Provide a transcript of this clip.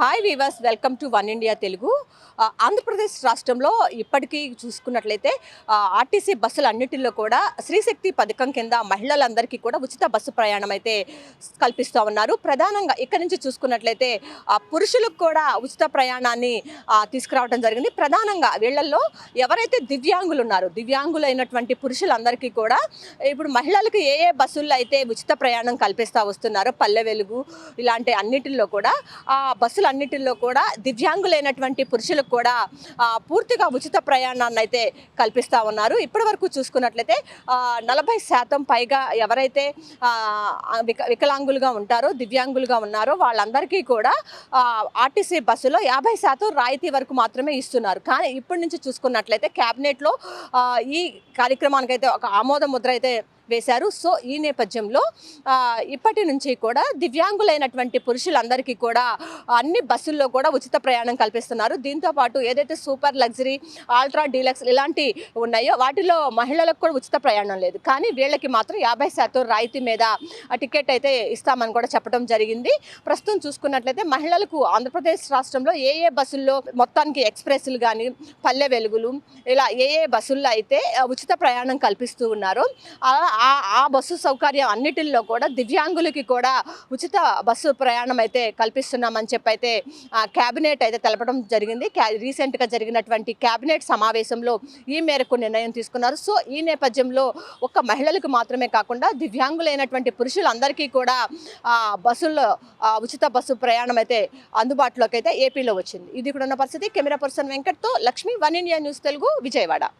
Hi weavers, welcome to one India Telugu. Andhra Pradesh రాష్ట్రంలో ఇప్పటికీ చూసుకున్నట్లయితే ఆర్టీసీ బస్సులు అన్నిటిలో కూడా శ్రీశక్తి పథకం కింద మహిళలందరికీ కూడా ఉచిత బస్సు ప్రయాణం అయితే కల్పిస్తూ ఉన్నారు. ప్రధానంగా ఇక్కడ నుంచి చూసుకున్నట్లయితే పురుషులకు కూడా ఉచిత ప్రయాణాన్ని తీసుకురావడం జరిగింది. ప్రధానంగా వీళ్ళల్లో ఎవరైతే దివ్యాంగులు ఉన్నారో దివ్యాంగులైనటువంటి పురుషులందరికీ కూడా ఇప్పుడు మహిళలకు ఏ ఏ బస్సుల్లో అయితే ఉచిత ప్రయాణం కల్పిస్తూ వస్తున్నారో పల్లె వెలుగు ఇలాంటి అన్నిటిల్లో కూడా ఆ బస్సులు అన్నిటిలో కూడా దివ్యాంగులైనటువంటి పురుషులకు కూడా పూర్తిగా ఉచిత ప్రయాణాన్ని అయితే కల్పిస్తూ ఉన్నారు. ఇప్పటి వరకు చూసుకున్నట్లయితే 40% పైగా ఎవరైతే వికలాంగులుగా ఉంటారో దివ్యాంగులుగా ఉన్నారో వాళ్ళందరికీ కూడా ఆర్టీసీ బస్సులో 50% రాయితీ వరకు మాత్రమే ఇస్తున్నారు. కానీ ఇప్పటి నుంచి చూసుకున్నట్లయితే క్యాబినెట్లో ఈ కార్యక్రమానికైతే ఒక ఆమోద ముద్ర అయితే వేశారు. సో ఈ నేపథ్యంలో ఇప్పటి నుంచి కూడా దివ్యాంగులైనటువంటి పురుషులందరికీ కూడా అన్ని బస్సుల్లో కూడా ఉచిత ప్రయాణం కల్పిస్తున్నారు. దీంతోపాటు ఏదైతే సూపర్ లగ్జరీ, అల్ట్రా డీలక్స్ ఇలాంటి ఉన్నాయో వాటిలో మహిళలకు కూడా ఉచిత ప్రయాణం లేదు. కానీ వీళ్ళకి మాత్రం 50% రాయితీ మీద టికెట్ అయితే ఇస్తామని కూడా చెప్పడం జరిగింది. ప్రస్తుతం చూసుకున్నట్లయితే మహిళలకు ఆంధ్రప్రదేశ్ రాష్ట్రంలో ఏ ఏ బస్సుల్లో మొత్తానికి ఎక్స్ప్రెస్లు కానీ పల్లె వెలుగులు ఇలా ఏ ఏ బస్సుల్లో అయితే ఉచిత ప్రయాణం కల్పిస్తూ ఉన్నారో ఆ బస్సు సౌకర్యం అన్నిటిల్లో కూడా దివ్యాంగులకి కూడా ఉచిత బస్సు ప్రయాణం అయితే కల్పిస్తున్నామని చెప్పి అయితే క్యాబినెట్ అయితే తెలపడం జరిగింది. రీసెంట్గా జరిగినటువంటి క్యాబినెట్ సమావేశంలో ఈ మేరకు నిర్ణయం తీసుకున్నారు. సో ఈ నేపథ్యంలో ఒక్క మహిళలకు మాత్రమే కాకుండా దివ్యాంగులైనటువంటి పురుషులందరికీ కూడా బస్సుల్లో ఉచిత బస్సు ప్రయాణం అయితే అందుబాటులోకి అయితే ఏపీలో వచ్చింది. ఇది కూడా ఉన్న పరిస్థితి. కెమెరా పర్సన్ వెంకట్తో Lakshmi, One India news Telugu, Vijayawada.